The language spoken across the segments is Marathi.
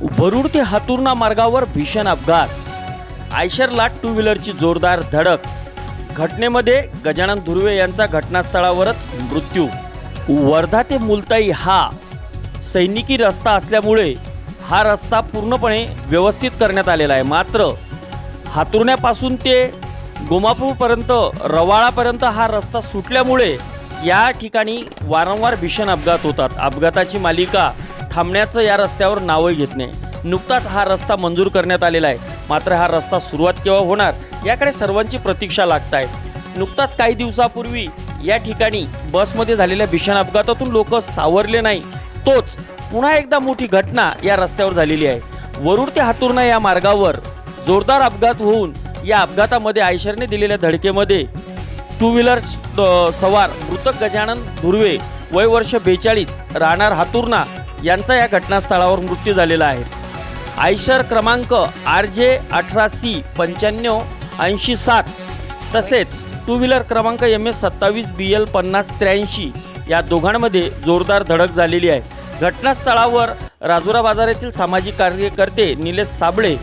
वरुड ते हातुर्णा मार्गावर भीषण अपघात, आयशरला टू व्हीलरची जोरदार धडक। घटनेमध्ये गजानन धुर्वे यांचा घटनास्थळावरच मृत्यू। वर्धा ते मुलताई हा सैनिकी रस्ता असल्यामुळे हा रस्ता पूर्णपणे व्यवस्थित करण्यात आलेला आहे, मात्र हातुर्ण्यापासून ते गोमापूरपर्यंत रवाळापर्यंत हा रस्ता सुटल्यामुळे या ठिकाणी वारंवार भीषण अपघात होतात। अपघाताची मालिका थांबण्याचं या रस्त्यावर नावही घेत नाही। नुकताच हा रस्ता मंजूर करण्यात आलेला आहे, मात्र हा रस्ता सुरुवात केव्हा होणार याकडे सर्वांची प्रतीक्षा लागत आहे। नुकताच काही दिवसापूर्वी या ठिकाणी बसमध्ये झालेल्या भीषण अपघातातून लोक सावरले नाही, तोच पुन्हा एकदा मोठी घटना या रस्त्यावर झालेली आहे। वरुड ते हातुर्णा या मार्गावर जोरदार अपघात होऊन या अपघातामध्ये आयशरने दिलेल्या धडकेमध्ये टू व्हीलर सवार मृतक गजानन धुर्वे वय वर्ष 42 राहणार हातुर्णा यांचा या घटनास्थळावर मृत्यू झालेला आहे। आयशर क्रमांक RJ 18C 9587 तसेच टू व्हीलर क्रमांक MS 27BL 5083 या दोघांमध्ये जोरदार धडक झालेली आहे। घटनास्थळावर राजुरा बाजार येथील सामाजिक कार्यकर्ते निलेश साबळे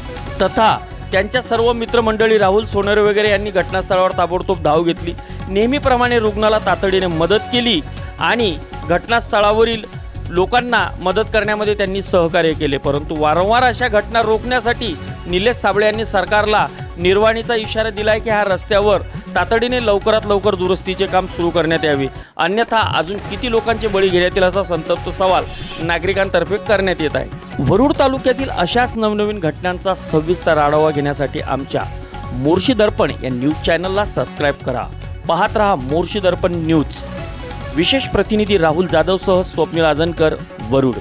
तथा त्यांच्या सर्व मित्रमंडळी राहुल सोनरे वगैरे यांनी घटनास्थळावर ताबडतोब धाव घेतली। नेहमीप्रमाणे रुग्णाला तातडीने मदत केली आणि घटनास्थळावरील लोकांना मदत करण्यामध्ये त्यांनी सहकार्य केले, परंतु वारंवार अशा घटना रोखण्यासाठी निलेश साबळे यांनी सरकारला निर्वाणीचा इशारा दिलाय की ह्या रस्त्यावर तातडीने लवकरात लवकर दुरुस्तीचे काम सुरू करण्यात यावे, अन्यथा अजून किती लोकांचे बळी घेण्यात येईल असा संतप्त सवाल नागरिकांतर्फे करण्यात येत आहे। वरुड तालुक्यातील अशाच नवनवीन घटनांचा सविस्तर आढावा घेण्यासाठी आमच्या मोर्शी दर्पण या न्यूज चॅनलला सबस्क्राईब करा। पाहत रहा मोर्शी दर्पण न्यूज। विशेष प्रतिनिधी राहुल जाधवसह स्वप्नील आजनकर, वरुड।